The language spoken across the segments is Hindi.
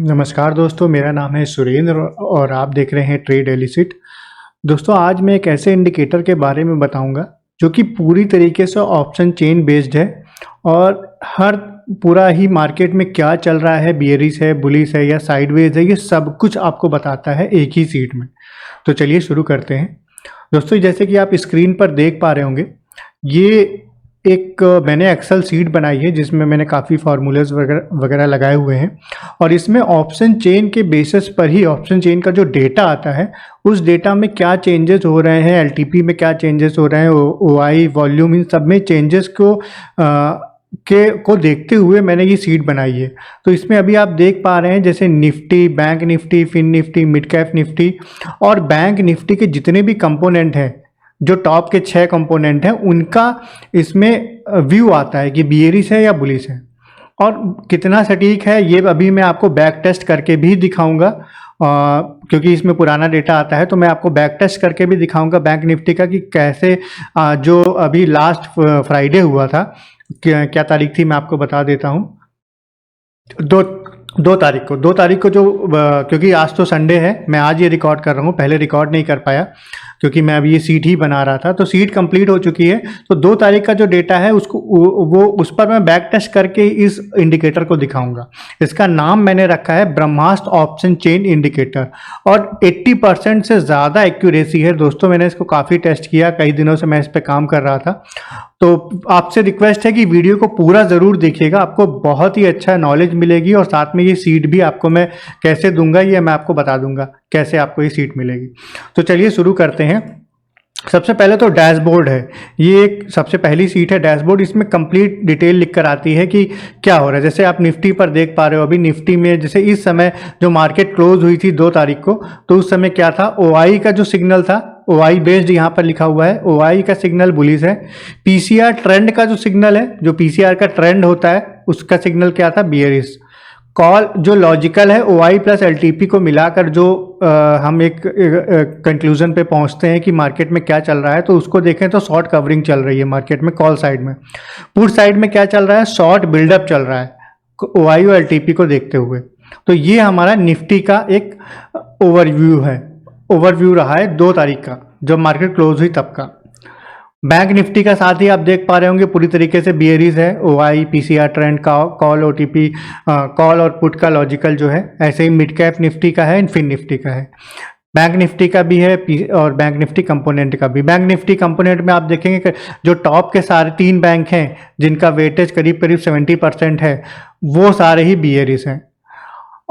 नमस्कार दोस्तों, मेरा नाम है सुरेंद्र और आप देख रहे हैं ट्रेड एलिसिट। दोस्तों, आज मैं एक ऐसे इंडिकेटर के बारे में बताऊंगा जो कि पूरी तरीके से ऑप्शन चेन बेस्ड है और हर पूरा ही मार्केट में क्या चल रहा है, बियरिश है, बुलिश है या साइडवेज है, ये सब कुछ आपको बताता है एक ही सीट में। तो चलिए शुरू करते हैं। दोस्तों, जैसे कि आप स्क्रीन पर देख पा रहे होंगे, ये एक मैंने एक्सेल सीट बनाई है जिसमें मैंने काफ़ी फार्मूलेज वगैरह वगैरह लगाए हुए हैं और इसमें ऑप्शन चेन के बेसिस पर ही ऑप्शन चेन का जो डेटा आता है उस डेटा में क्या चेंजेस हो रहे हैं, एलटीपी में क्या चेंजेस हो रहे हैं, ओआई, वॉल्यूम, इन सब में चेंजेस को देखते हुए मैंने ये सीट बनाई है। तो इसमें अभी आप देख पा रहे हैं जैसे Nifty, bank Nifty, fin Nifty, mid cap Nifty और बैंक निफ्टी के जितने भी कंपोनेंट हैं, जो टॉप के 6 कंपोनेंट हैं, उनका इसमें व्यू आता है कि बियरिश है या बुलिश है और कितना सटीक है। ये अभी मैं आपको बैक टेस्ट करके भी दिखाऊंगा क्योंकि इसमें पुराना डेटा आता है, तो मैं आपको बैक टेस्ट करके भी दिखाऊंगा बैंक निफ्टी का कि कैसे जो अभी लास्ट फ्राइडे हुआ था, क्या तारीख थी मैं आपको बता देता हूँ। दो दो तारीख को जो क्योंकि आज तो संडे है, मैं आज ये रिकॉर्ड कर रहा हूँ, पहले रिकॉर्ड नहीं कर पाया क्योंकि मैं अभी ये सीट ही बना रहा था। तो सीट कंप्लीट हो चुकी है। तो 2 तारीख का जो डेटा है उसको वो उस पर मैं बैक टेस्ट करके इस इंडिकेटर को दिखाऊंगा। इसका नाम मैंने रखा है ब्रह्मास्त्र ऑप्शन चेन इंडिकेटर और 80% से ज़्यादा एक्यूरेसी है। दोस्तों, मैंने इसको काफ़ी टेस्ट किया, कई दिनों से मैं इस पर काम कर रहा था। तो आपसे रिक्वेस्ट है कि वीडियो को पूरा ज़रूर देखिएगा, आपको बहुत ही अच्छा नॉलेज मिलेगी और साथ में ये सीट भी आपको मैं कैसे दूंगा ये मैं आपको बता दूंगा कैसे आपको ये सीट मिलेगी। तो चलिए शुरू करते हैं। सबसे पहले तो डैशबोर्ड है, ये एक सबसे पहली सीट है डैशबोर्ड। इसमें कंप्लीट डिटेल लिख कर आती है कि क्या हो रहा है। जैसे आप निफ्टी पर देख पा रहे हो, अभी निफ्टी में जैसे इस समय जो मार्केट क्लोज हुई थी 2 तारीख को, तो उस समय क्या था, ओआई का जो सिग्नल था, ओआई बेस्ड यहाँ पर लिखा हुआ है, ओआई का सिग्नल बुलिश है। पीसीआर ट्रेंड का जो सिग्नल है, जो पीसीआर का ट्रेंड होता है, उसका सिग्नल क्या था, बियरिश। कॉल जो लॉजिकल है, ओआई प्लस एलटीपी को मिलाकर जो हम एक कंक्लूजन पे पहुंचते हैं कि मार्केट में क्या चल रहा है, तो उसको देखें तो शॉर्ट कवरिंग चल रही है मार्केट में कॉल साइड में। पुट साइड में क्या चल रहा है, शॉर्ट बिल्डअप चल रहा है ओआई और एलटीपी को देखते हुए। तो ये हमारा निफ्टी का एक ओवरव्यू रहा है 2 तारीख का, जब मार्केट क्लोज हुई तब का। बैंक निफ्टी का साथ ही आप देख पा रहे होंगे पूरी तरीके से बियरिश है, ओआई, पीसीआर ट्रेंड का, कॉल, ओटीपी, कॉल और पुट का लॉजिकल जो है। ऐसे ही मिड कैप निफ्टी का है, फिन निफ्टी का है, बैंक निफ्टी का भी है और बैंक निफ्टी कंपोनेंट का भी। बैंक निफ्टी कंपोनेंट में आप देखेंगे कि जो टॉप के सारे 3 बैंक हैं जिनका वेटेज करीब करीब 70% है, वो सारे ही बियरिश हैं।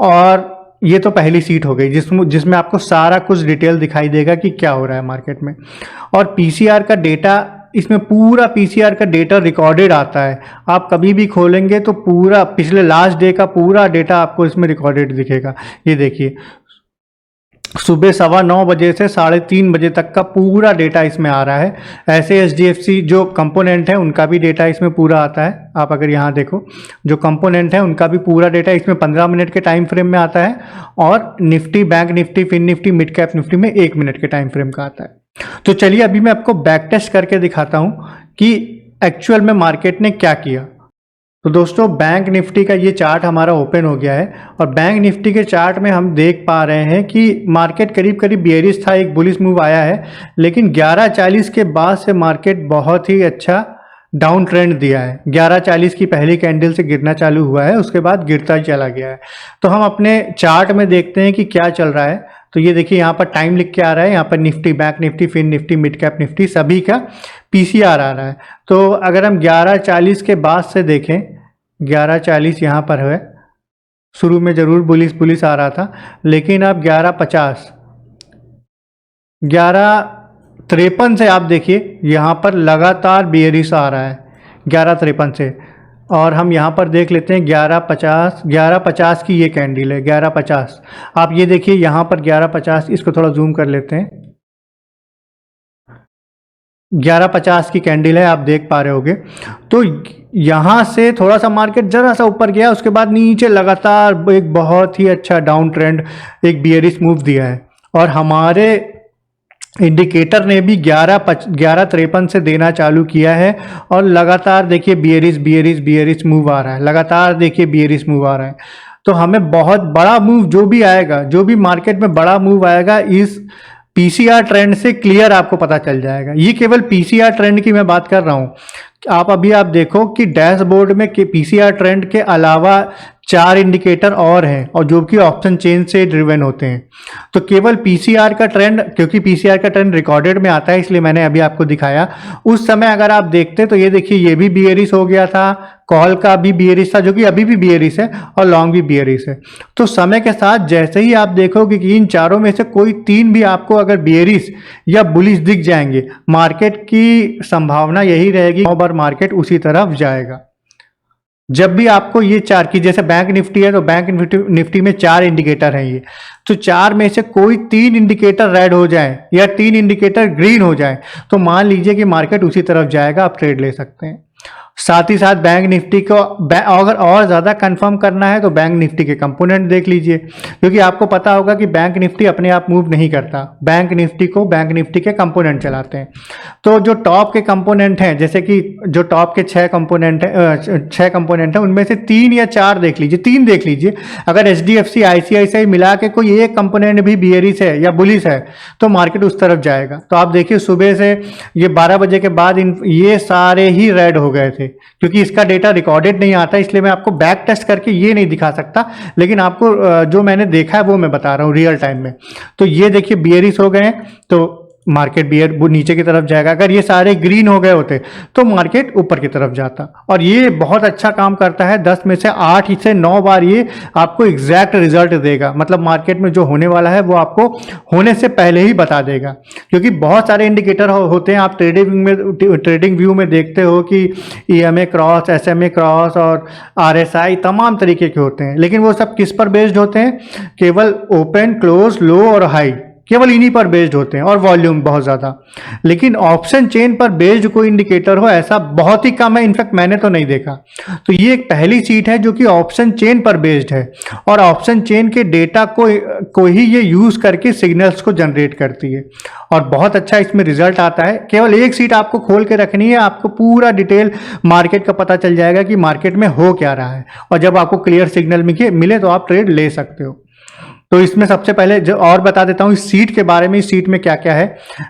और ये तो पहली सीट हो गई जिसमें आपको सारा कुछ डिटेल दिखाई देगा कि क्या हो रहा है मार्केट में। और पीसीआर का डेटा, इसमें पूरा पीसीआर का डेटा रिकॉर्डेड आता है। आप कभी भी खोलेंगे तो पूरा पिछले लास्ट डे का पूरा डेटा आपको इसमें रिकॉर्डेड दिखेगा। ये देखिए, सुबह 9:15 बजे से 3:30 बजे तक का पूरा डेटा इसमें आ रहा है। ऐसे एचडीएफसी जो कंपोनेंट है उनका भी डेटा इसमें पूरा आता है। आप अगर यहाँ देखो, जो कंपोनेंट है उनका भी पूरा डेटा इसमें 15 मिनट के टाइम फ्रेम में आता है और Nifty, bank Nifty, fin Nifty, mid cap Nifty में 1 मिनट के टाइम फ्रेम का आता है। तो चलिए अभी मैं आपको बैक टेस्ट करके दिखाता हूँ कि एक्चुअल में मार्केट ने क्या किया। तो दोस्तों, बैंक निफ्टी का ये चार्ट हमारा ओपन हो गया है और बैंक निफ्टी के चार्ट में हम देख पा रहे हैं कि मार्केट करीब करीब बेयरिश था, एक बुलिश मूव आया है, लेकिन 11:40 के बाद से मार्केट बहुत ही अच्छा डाउन ट्रेंड दिया है। 11:40 की पहली कैंडल से गिरना चालू हुआ है, उसके बाद गिरता ही चला गया है। तो हम अपने चार्ट में देखते हैं कि क्या चल रहा है। तो ये देखिए, यहाँ पर टाइम लिख के आ रहा है, यहाँ पर Nifty, bank Nifty, fin Nifty, mid cap Nifty सभी का पीसीआर आ रहा है। तो अगर हम 11:40 के बाद से देखें, 11:40 यहाँ पर है, शुरू में जरूर बुलिश आ रहा था, लेकिन अब 11:53 से आप देखिए यहाँ पर लगातार बेयरिश आ रहा है 11:53 से। और हम यहाँ पर देख लेते हैं 11:50 की ये कैंडल है, 11:50। आप ये देखिए यहाँ पर 11:50, इसको थोड़ा जूम कर लेते हैं, 11:50 की कैंडल है, आप देख पा रहे होगे। तो यहाँ से थोड़ा सा मार्केट जरा सा ऊपर गया, उसके बाद नीचे लगातार एक बहुत ही अच्छा डाउन ट्रेंड, एक बियरिश मूव दिया है। और हमारे इंडिकेटर ने भी 11:53 से देना चालू किया है और लगातार देखिए बियरिश मूव आ रहा है, लगातार देखिए बियरिश मूव आ रहा है। तो हमें बहुत बड़ा मूव जो भी आएगा, जो भी मार्केट में बड़ा मूव आएगा, इस पीसीआर ट्रेंड से क्लियर आपको पता चल जाएगा। ये केवल पीसीआर ट्रेंड की मैं बात कर रहा हूँ। आप देखो कि डैशबोर्ड में पीसीआर ट्रेंड के अलावा 4 इंडिकेटर और हैं, और जो कि ऑप्शन चेन से ड्रिवन होते हैं। तो केवल पीसीआर का ट्रेंड, क्योंकि पीसीआर का ट्रेंड रिकॉर्डेड में आता है इसलिए मैंने अभी आपको दिखाया। उस समय अगर आप देखते तो ये देखिए, ये भी बियरिश हो गया था, कॉल का भी बियरिश था, जो कि अभी भी बियरिश है, और लॉन्ग भी बियरिश है। तो समय के साथ जैसे ही आप देखोगे कि इन चारों में से कोई 3 भी आपको अगर बियरिश या बुलिश दिख जाएंगे, मार्केट की संभावना यही रहेगी और मार्केट उसी तरफ जाएगा। जब भी आपको ये 4 की, जैसे बैंक निफ्टी है तो बैंक निफ्टी में 4 इंडिकेटर हैं ये, तो 4 में से कोई 3 इंडिकेटर रेड हो जाए या 3 इंडिकेटर ग्रीन हो जाए, तो मान लीजिए कि मार्केट उसी तरफ जाएगा, आप ट्रेड ले सकते हैं। साथ ही साथ बैंक निफ्टी को अगर और ज़्यादा कंफर्म करना है तो बैंक निफ्टी के कंपोनेंट देख लीजिए, क्योंकि आपको पता होगा कि बैंक निफ्टी अपने आप मूव नहीं करता, बैंक निफ्टी को बैंक निफ्टी के कंपोनेंट चलाते हैं। तो जो टॉप के कंपोनेंट हैं, जैसे कि जो टॉप के 6 कंपोनेंट हैं उनमें से 3 या 4 देख लीजिए, 3 देख लीजिए। अगर एचडीएफसी आईसीआईसीआई मिला के कोई एक कंपोनेंट भी बियरिश है या बुलिश है तो मार्केट उस तरफ जाएगा। तो आप देखिए सुबह से ये 12 बजे के बाद ये सारे ही रेड हो गए थे, क्योंकि इसका डेटा रिकॉर्डेड नहीं आता, इसलिए मैं आपको बैक टेस्ट करके ये नहीं दिखा सकता, लेकिन आपको जो मैंने देखा है वो मैं बता रहा हूँ रियल टाइम में। तो ये देखिए बियरिश हो गए हैं तो मार्केट बियर वो नीचे की तरफ जाएगा। अगर ये सारे ग्रीन हो गए होते तो मार्केट ऊपर की तरफ जाता। और ये बहुत अच्छा काम करता है, 10 में से 8 से 9 बार ये आपको एग्जैक्ट रिजल्ट देगा। मतलब मार्केट में जो होने वाला है वो आपको होने से पहले ही बता देगा, क्योंकि बहुत सारे इंडिकेटर होते हैं। आप ट्रेडिंग व्यू में देखते हो कि ईएमए क्रॉस, एसएमए क्रॉस और आरएसआई तमाम तरीके के होते हैं, लेकिन वो सब किस पर बेस्ड होते हैं? केवल ओपन, क्लोज, लो और हाई, केवल इन्हीं पर बेस्ड होते हैं, और वॉल्यूम बहुत ज़्यादा। लेकिन ऑप्शन चेन पर बेस्ड कोई इंडिकेटर हो ऐसा बहुत ही कम है, इनफैक्ट मैंने तो नहीं देखा। तो ये एक पहली सीट है जो कि ऑप्शन चेन पर बेस्ड है, और ऑप्शन चेन के डेटा को ही ये यूज़ करके सिग्नल्स को जनरेट करती है, और बहुत अच्छा इसमें रिजल्ट आता है। केवल एक सीट आपको खोल के रखनी है, आपको पूरा डिटेल मार्केट का पता चल जाएगा कि मार्केट में हो क्या रहा है, और जब आपको क्लियर सिग्नल मिले तो आप ट्रेड ले सकते हो। तो इसमें सबसे पहले जो और बता देता हूँ इस सीट के बारे में, इस सीट में क्या क्या है।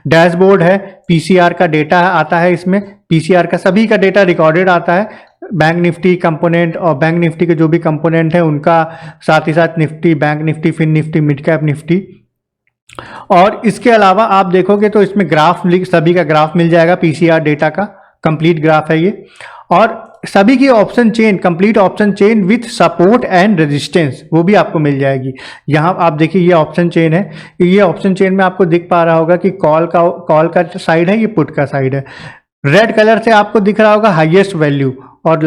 डैशबोर्ड है, पीसीआर का डेटा आता है, इसमें पीसीआर का सभी का डेटा रिकॉर्डेड आता है, बैंक निफ्टी कंपोनेंट और बैंक निफ्टी के जो भी कंपोनेंट है उनका, साथ ही साथ Nifty, bank Nifty, fin Nifty, mid cap Nifty. और इसके अलावा आप देखोगे तो इसमें ग्राफ, सभी का ग्राफ मिल जाएगा, पीसीआर डेटा का कंप्लीट ग्राफ है ये। और सभी की option chain, complete option chain with support and resistance, वो भी आपको मिल जाएगी। यहाँ आप देखिए ये ऑप्शन चेन है, ये ऑप्शन चेन में आपको दिख पा रहा होगा कि कॉल का साइड है, ये पुट का साइड है। रेड कलर से आपको दिख रहा होगा हाईएस्ट वैल्यू, और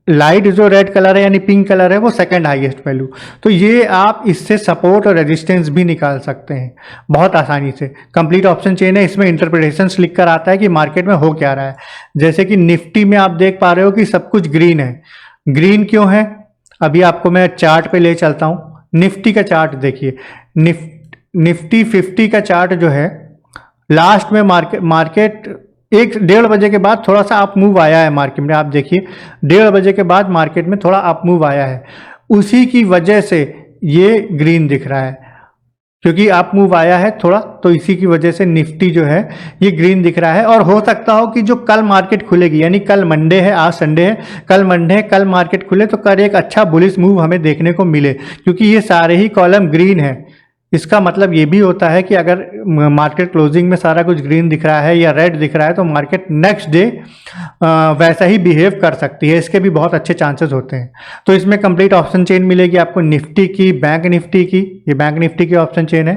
लाइट जो रेड कलर है यानी पिंक कलर है वो सेकंड हाईएस्ट वैल्यू। तो ये आप इससे सपोर्ट और रेजिस्टेंस भी निकाल सकते हैं बहुत आसानी से। कंप्लीट ऑप्शन चेन है, इसमें इंटरप्रिटेशंस लिख कर आता है कि मार्केट में हो क्या रहा है। जैसे कि निफ्टी में आप देख पा रहे हो कि सब कुछ ग्रीन है। ग्रीन क्यों है? अभी आपको मैं चार्ट पे ले चलता हूँ। निफ्टी का चार्ट देखिए, निफ्टी 50 का चार्ट जो है, लास्ट में मार्केट 1-1:30 बजे के बाद थोड़ा सा अप मूव आया है मार्केट में। आप देखिए 1:30 बजे के बाद मार्केट में थोड़ा अप मूव आया है, उसी की वजह से ये ग्रीन दिख रहा है, क्योंकि अप मूव आया है थोड़ा, तो इसी की वजह से निफ्टी जो है ये ग्रीन दिख रहा है। और हो सकता हो कि जो कल मार्केट खुलेगी, यानी कल मंडे है, आज संडे है, कल मार्केट खुले तो कल एक अच्छा बुलिश मूव हमें देखने को मिले, क्योंकि ये सारे ही कॉलम ग्रीन है। इसका मतलब ये भी होता है कि अगर मार्केट क्लोजिंग में सारा कुछ ग्रीन दिख रहा है या रेड दिख रहा है तो मार्केट नेक्स्ट डे वैसा ही बिहेव कर सकती है। इसके भी बहुत अच्छे चांसेस होते हैं। तो इसमें कंप्लीट ऑप्शन चेन मिलेगी आपको निफ्टी की, बैंक निफ्टी की, ये बैंक निफ्टी की ऑप्शन चेन है,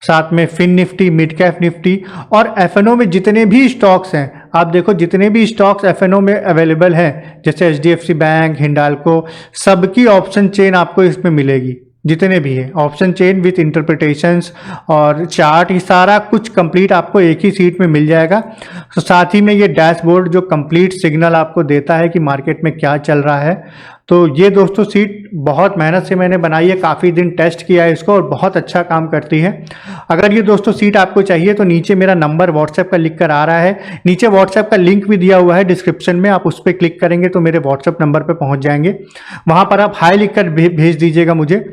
साथ में fin Nifty, mid cap Nifty, और एफएनओ में जितने भी स्टॉक्स हैं, आप देखो जितने भी स्टॉक्स एफएनओ में अवेलेबल हैं, जैसे एचडीएफसी बैंक, हिंडाल्को, सबकी ऑप्शन चेन आपको इसमें मिलेगी। जितने भी है ऑप्शन चेन विथ इंटरप्रिटेशंस और चार्ट, ये सारा कुछ कंप्लीट आपको एक ही सीट में मिल जाएगा। तो साथ ही में ये डैशबोर्ड जो कंप्लीट सिग्नल आपको देता है कि मार्केट में क्या चल रहा है। तो ये दोस्तों सीट बहुत मेहनत से मैंने बनाई है, काफ़ी दिन टेस्ट किया है इसको और बहुत अच्छा काम करती है। अगर ये दोस्तों सीट आपको चाहिए तो नीचे मेरा नंबर व्हाट्सएप का लिख कर आ रहा है, नीचे व्हाट्सएप का लिंक भी दिया हुआ है डिस्क्रिप्शन में, आप उस पर क्लिक करेंगे तो मेरे व्हाट्सएप नंबर पर पहुंच जाएंगे। वहाँ पर आप हाई लिख कर भेज दीजिएगा मुझे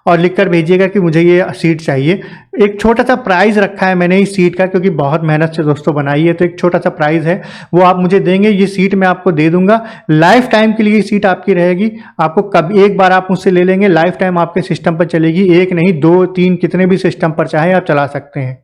और लिख कर भेजिएगा कि मुझे ये सीट चाहिए। एक छोटा सा प्राइस रखा है मैंने इस सीट का, क्योंकि बहुत मेहनत से दोस्तों बनाई है, तो एक छोटा सा प्राइस है वो आप मुझे देंगे। ये सीट मैं आपको दे दूंगा, लाइफ टाइम के लिए ये सीट आपकी रहेगी। आपको कभी एक बार आप मुझसे ले लेंगे, लाइफ टाइम आपके सिस्टम पर चलेगी, एक नहीं 2 3 कितने भी सिस्टम पर चाहे आप चला सकते हैं।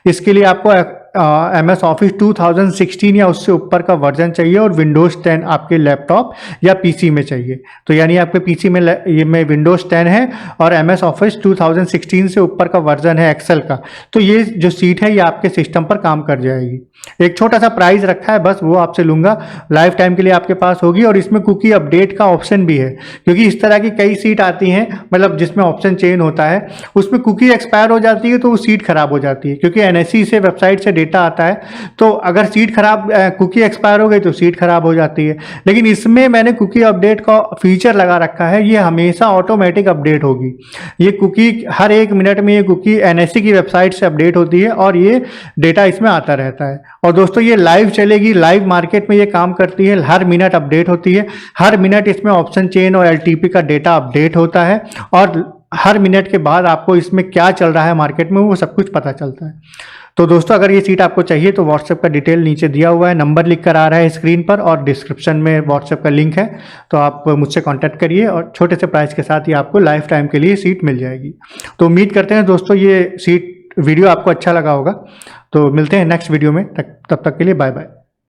इसके लिए आपको MS ऑफिस 2016 या उससे ऊपर का वर्जन चाहिए और विंडोज 10 आपके लैपटॉप या पीसी में चाहिए। तो यानी आपके पीसी में ये में विंडोज 10 है और MS ऑफिस 2016 से ऊपर का वर्जन है एक्सेल का, तो ये जो सीट है ये आपके सिस्टम पर काम कर जाएगी। एक छोटा सा प्राइस रखा है, बस वो आपसे लूंगा, लाइफ टाइम के लिए आपके पास होगी। और इसमें कुकी अपडेट का ऑप्शन भी है, क्योंकि इस तरह की कई सीट आती हैं, मतलब जिसमें ऑप्शन चेंज होता है, उसमें कुकी एक्सपायर हो जाती है तो वो सीट खराब हो जाती है, क्योंकि NSE से वेबसाइट से डेटा आता है। तो अगर सीट खराब कुकी एक्सपायर हो गई तो सीट खराब हो जाती है। लेकिन इसमें मैंने कुकी अपडेट का फीचर लगा रखा है, ये हमेशा ऑटोमेटिक अपडेट होगी। ये कुकी हर 1 मिनट में ये कुकी NSE की वेबसाइट से अपडेट होती है और ये डेटा इसमें आता रहता है। और दोस्तों ये लाइव चलेगी, लाइव मार्केट में ये काम करती है, हर मिनट अपडेट होती है, हर मिनट इसमें ऑप्शन चेन और LTP का डेटा अपडेट होता है और हर मिनट के बाद आपको इसमें क्या चल रहा है मार्केट में वो सब कुछ पता चलता है। तो दोस्तों अगर ये सीट आपको चाहिए तो व्हाट्सएप का डिटेल नीचे दिया हुआ है, नंबर लिख कर आ रहा है स्क्रीन पर और डिस्क्रिप्शन में व्हाट्सएप का लिंक है, तो आप मुझसे कांटेक्ट करिए और छोटे से प्राइस के साथ ही आपको लाइफ टाइम के लिए सीट मिल जाएगी। तो उम्मीद करते हैं दोस्तों ये सीट वीडियो आपको अच्छा लगा होगा। तो मिलते हैं नेक्स्ट वीडियो में, तब तक के लिए बाय बाय।